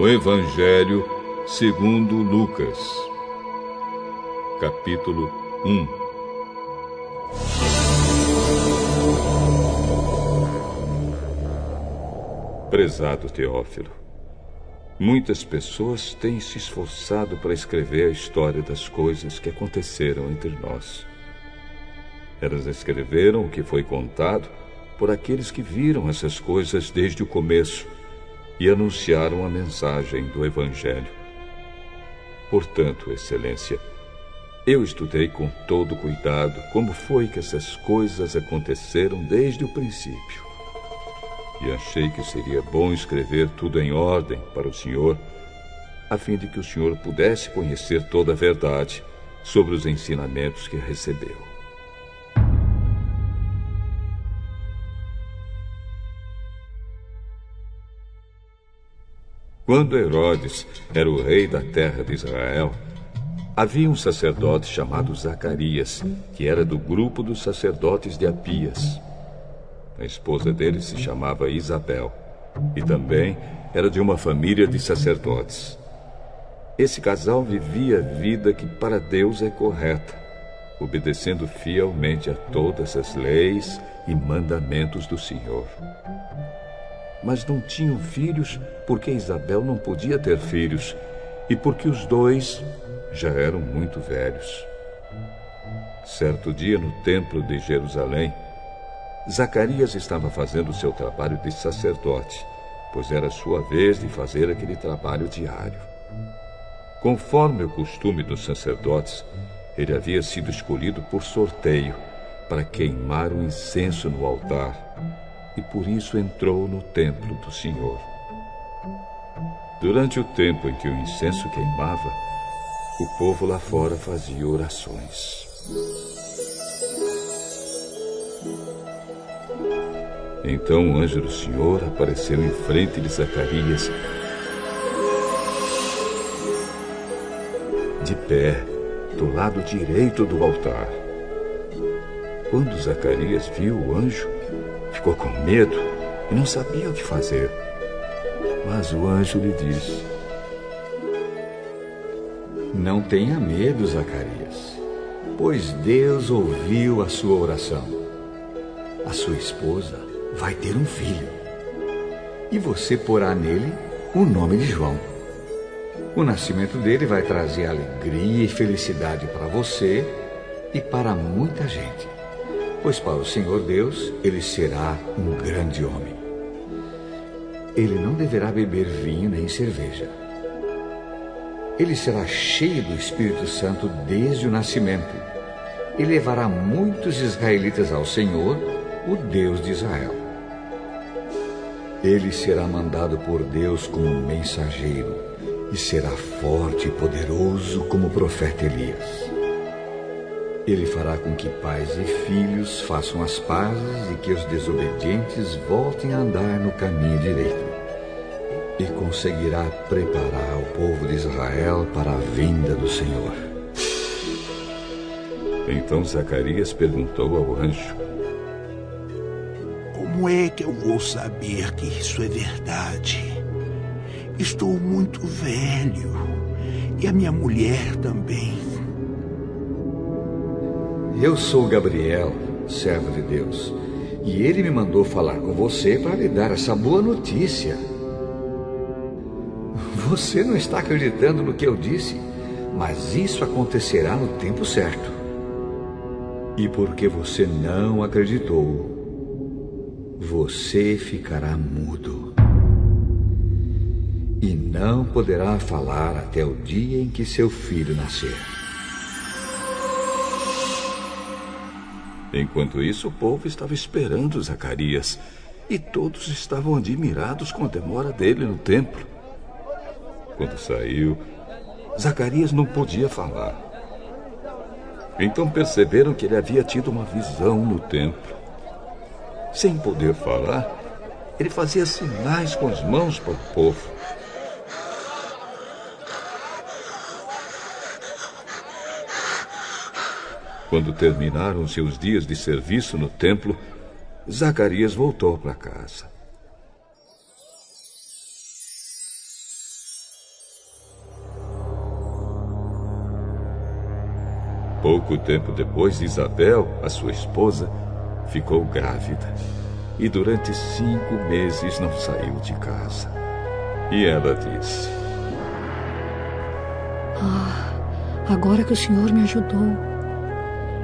No Evangelho segundo Lucas, capítulo 1. Prezado Teófilo, muitas pessoas têm se esforçado para escrever a história das coisas que aconteceram entre nós. Elas escreveram o que foi contado por aqueles que viram essas coisas desde o começo e anunciaram a mensagem do Evangelho. Portanto, Excelência, eu estudei com todo cuidado como foi que essas coisas aconteceram desde o princípio. E achei que seria bom escrever tudo em ordem para o senhor, a fim de que o senhor pudesse conhecer toda a verdade sobre os ensinamentos que recebeu. Quando Herodes era o rei da terra de Israel, havia um sacerdote chamado Zacarias, que era do grupo dos sacerdotes de Abias. A esposa dele se chamava Isabel, e também era de uma família de sacerdotes. Esse casal vivia a vida que para Deus é correta, obedecendo fielmente a todas as leis e mandamentos do Senhor. Mas não tinham filhos porque Isabel não podia ter filhos e porque os dois já eram muito velhos. Certo dia, no templo de Jerusalém, Zacarias estava fazendo o seu trabalho de sacerdote, pois era sua vez de fazer aquele trabalho diário. Conforme o costume dos sacerdotes, ele havia sido escolhido por sorteio para queimar o incenso no altar, e por isso entrou no templo do Senhor. Durante o tempo em que o incenso queimava, o povo lá fora fazia orações. Então o anjo do Senhor apareceu em frente de Zacarias, de pé, do lado direito do altar. Quando Zacarias viu o anjo, ficou com medo e não sabia o que fazer. Mas o anjo lhe disse: Não tenha medo, Zacarias, pois Deus ouviu a sua oração. A sua esposa vai ter um filho, e você porá nele o nome de João. O nascimento dele vai trazer alegria e felicidade para você e para muita gente, pois para o Senhor Deus ele será um grande homem. Ele não deverá beber vinho nem cerveja. Ele será cheio do Espírito Santo desde o nascimento e levará muitos israelitas ao Senhor, o Deus de Israel. Ele será mandado por Deus como um mensageiro e será forte e poderoso como o profeta Elias. Ele fará com que pais e filhos façam as pazes e que os desobedientes voltem a andar no caminho direito. E conseguirá preparar o povo de Israel para a vinda do Senhor. Então Zacarias perguntou ao anjo: Como é que eu vou saber que isso é verdade? Estou muito velho e a minha mulher também. Eu sou Gabriel, servo de Deus, e ele me mandou falar com você para lhe dar essa boa notícia. Você não está acreditando no que eu disse, mas isso acontecerá no tempo certo. E porque você não acreditou, você ficará mudo e não poderá falar até o dia em que seu filho nascer. Enquanto isso, o povo estava esperando Zacarias, e todos estavam admirados com a demora dele no templo. Quando saiu, Zacarias não podia falar. Então perceberam que ele havia tido uma visão no templo. Sem poder falar, ele fazia sinais com as mãos para o povo. Quando terminaram seus dias de serviço no templo, Zacarias voltou para casa. Pouco tempo depois, Isabel, a sua esposa, ficou grávida. E durante 5 meses não saiu de casa. E ela disse: agora que o Senhor me ajudou,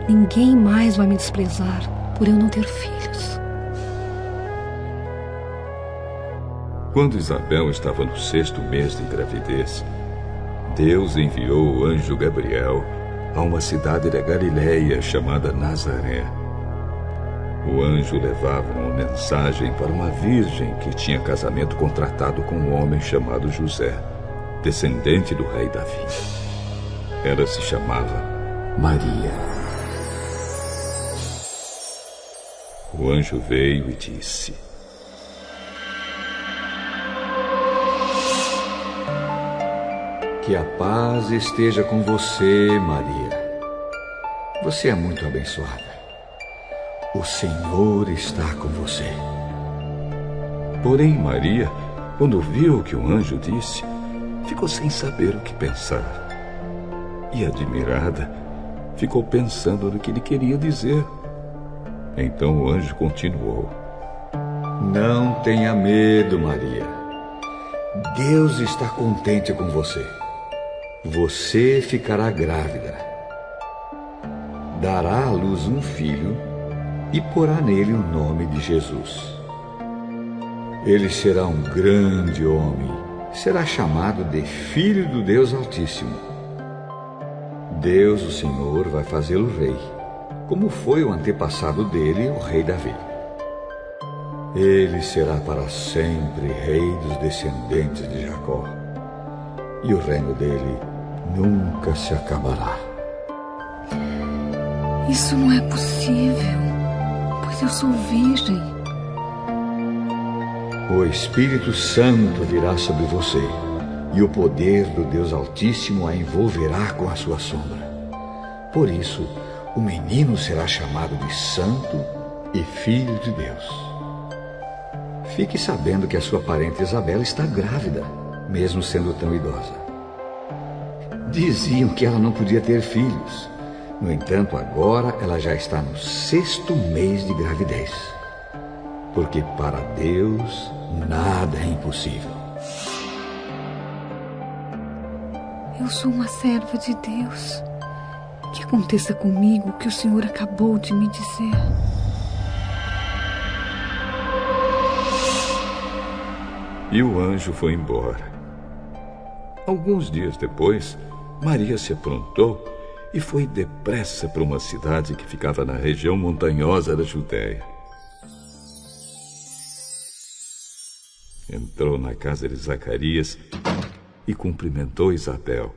ninguém mais vai me desprezar por eu não ter filhos. Quando Isabel estava no 6º mês de gravidez, Deus enviou o anjo Gabriel a uma cidade da Galileia chamada Nazaré. O anjo levava uma mensagem para uma virgem que tinha casamento contratado com um homem chamado José, descendente do rei Davi. Ela se chamava Maria. O anjo veio e disse: Que a paz esteja com você, Maria. Você é muito abençoada. O Senhor está com você. Porém, Maria, quando viu o que o anjo disse, ficou sem saber o que pensar. E, admirada, ficou pensando no que ele queria dizer. Então o anjo continuou: Não tenha medo, Maria. Deus está contente com você. Você ficará grávida. Dará à luz um filho e porá nele o nome de Jesus. Ele será um grande homem, será chamado de Filho do Deus Altíssimo. Deus, o Senhor, vai fazê-lo rei, como foi o antepassado dele, o rei Davi. Ele será para sempre rei dos descendentes de Jacó, e o reino dele nunca se acabará. Isso não é possível, pois eu sou virgem. O Espírito Santo virá sobre você, e o poder do Deus Altíssimo a envolverá com a sua sombra. Por isso, o menino será chamado de Santo e Filho de Deus. Fique sabendo que a sua parente Isabel está grávida, mesmo sendo tão idosa. Diziam que ela não podia ter filhos. No entanto, agora ela já está no 6º mês de gravidez. Porque para Deus nada é impossível. Eu sou uma serva de Deus. Que aconteça comigo o que o Senhor acabou de me dizer. E o anjo foi embora. Alguns dias depois, Maria se aprontou e foi depressa para uma cidade que ficava na região montanhosa da Judéia. Entrou na casa de Zacarias e cumprimentou Isabel.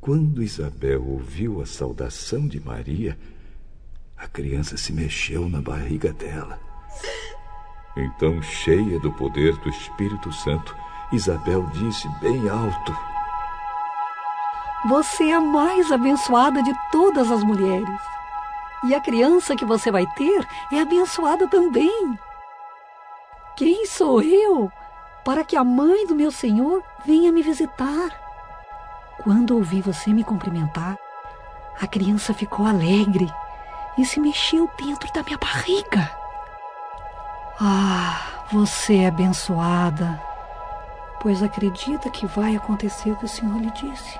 Quando Isabel ouviu a saudação de Maria, a criança se mexeu na barriga dela. Então, cheia do poder do Espírito Santo, Isabel disse bem alto: Você é a mais abençoada de todas as mulheres. E a criança que você vai ter é abençoada também. Quem sou eu para que a mãe do meu Senhor venha me visitar? Quando ouvi você me cumprimentar, a criança ficou alegre e se mexeu dentro da minha barriga. Você é abençoada, pois acredita que vai acontecer o que o Senhor lhe disse.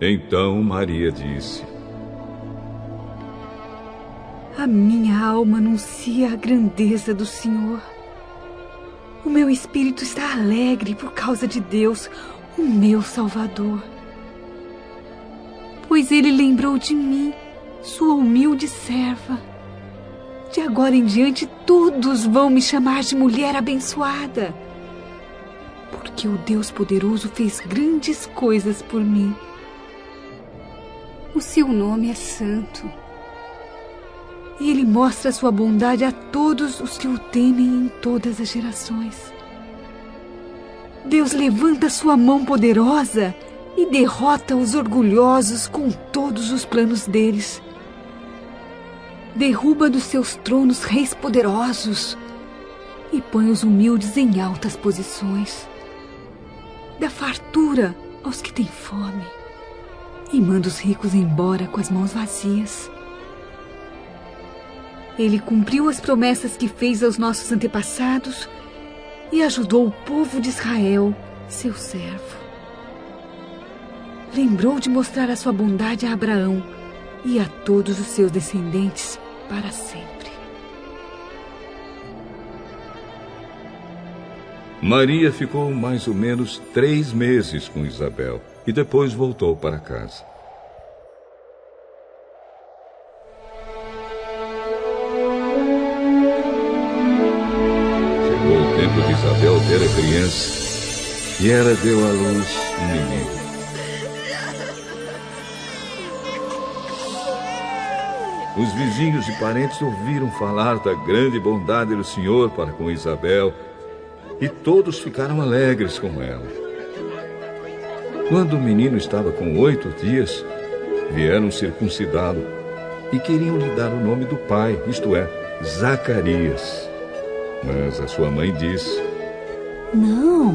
Então Maria disse: A minha alma anuncia a grandeza do Senhor. O meu espírito está alegre por causa de Deus, o meu Salvador. Pois Ele lembrou de mim, sua humilde serva. De agora em diante, todos vão me chamar de mulher abençoada. Porque o Deus poderoso fez grandes coisas por mim. O seu nome é santo. E Ele mostra sua bondade a todos os que o temem em todas as gerações. Deus levanta sua mão poderosa e derrota os orgulhosos com todos os planos deles. Derruba dos seus tronos reis poderosos e põe os humildes em altas posições. Dá fartura aos que têm fome e manda os ricos embora com as mãos vazias. Ele cumpriu as promessas que fez aos nossos antepassados e ajudou o povo de Israel, seu servo. Lembrou de mostrar a sua bondade a Abraão e a todos os seus descendentes para sempre. Maria ficou mais ou menos 3 meses com Isabel e depois voltou para casa. Chegou o tempo de Isabel ter a criança e ela deu à luz um menino. Os vizinhos e parentes ouviram falar da grande bondade do Senhor para com Isabel e todos ficaram alegres com ela. Quando o menino estava com 8 dias, vieram circuncidá-lo e queriam lhe dar o nome do pai, isto é, Zacarias. Mas a sua mãe disse: Não,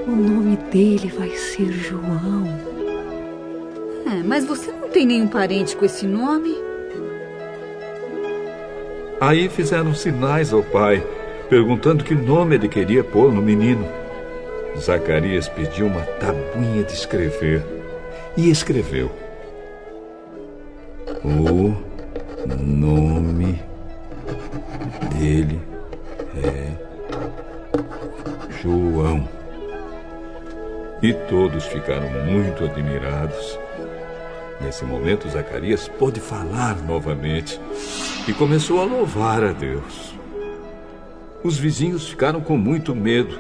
o nome dele vai ser João. Mas você não tem nenhum parente com esse nome? Aí fizeram sinais ao pai, perguntando que nome ele queria pôr no menino. Zacarias pediu uma tabuinha de escrever e escreveu: o nome dele é João. E todos ficaram muito admirados. Nesse momento, Zacarias pôde falar novamente e começou a louvar a Deus. Os vizinhos ficaram com muito medo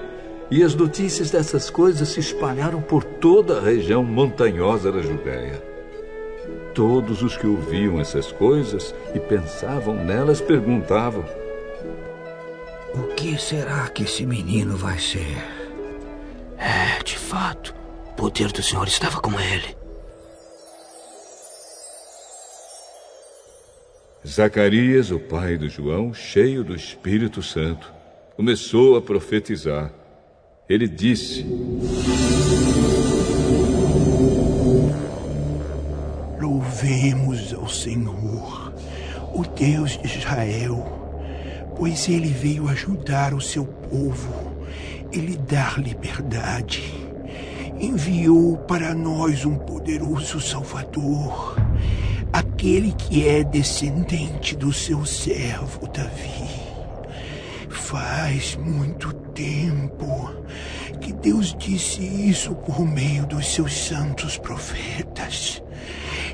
e as notícias dessas coisas se espalharam por toda a região montanhosa da Judéia. Todos os que ouviam essas coisas e pensavam nelas perguntavam: o que será que esse menino vai ser? De fato, o poder do Senhor estava com ele. Zacarias, o pai do João, cheio do Espírito Santo, começou a profetizar. Ele disse: louvemos ao Senhor, o Deus de Israel, pois ele veio ajudar o seu povo e lhe dar liberdade. Enviou para nós um poderoso Salvador, aquele que é descendente do seu servo Davi. Faz muito tempo que Deus disse isso por meio dos seus santos profetas.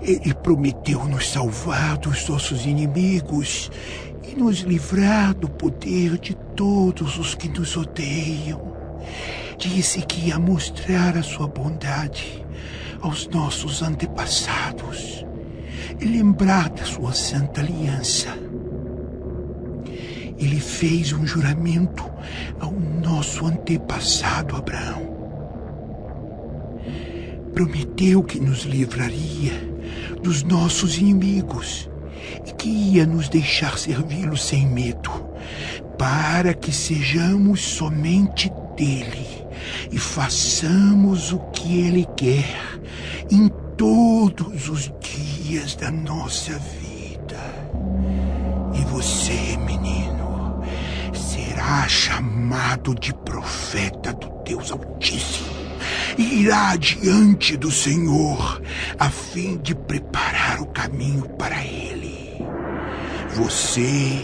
Ele prometeu nos salvar dos nossos inimigos e nos livrar do poder de todos os que nos odeiam. Disse que ia mostrar a sua bondade aos nossos antepassados e lembrar da sua santa aliança. Ele fez um juramento ao nosso antepassado Abraão. Prometeu que nos livraria dos nossos inimigos e que ia nos deixar servi-lo sem medo, para que sejamos somente dele e façamos o que ele quer em todos os dias da nossa vida. E você, menino, será chamado de profeta do Deus Altíssimo e irá diante do Senhor a fim de preparar o caminho para ele. Você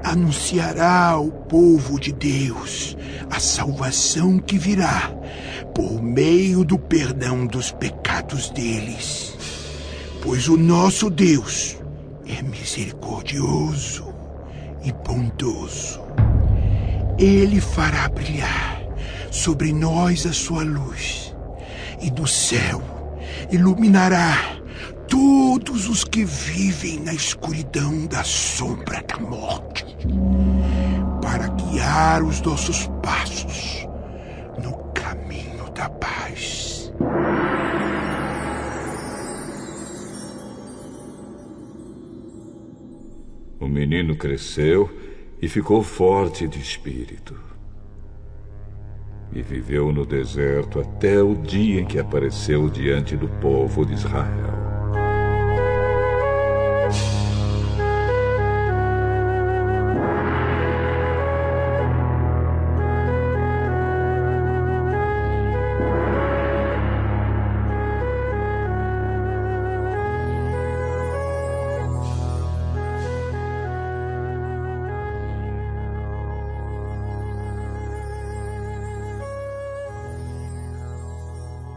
anunciará ao povo de Deus a salvação que virá por meio do perdão dos pecados deles, pois o nosso Deus é misericordioso e bondoso. Ele fará brilhar sobre nós a sua luz, e do céu iluminará todos os que vivem na escuridão da sombra da morte, para guiar os nossos passos no caminho da paz. O menino cresceu e ficou forte de espírito. e viveu no deserto até o dia em que apareceu diante do povo de Israel.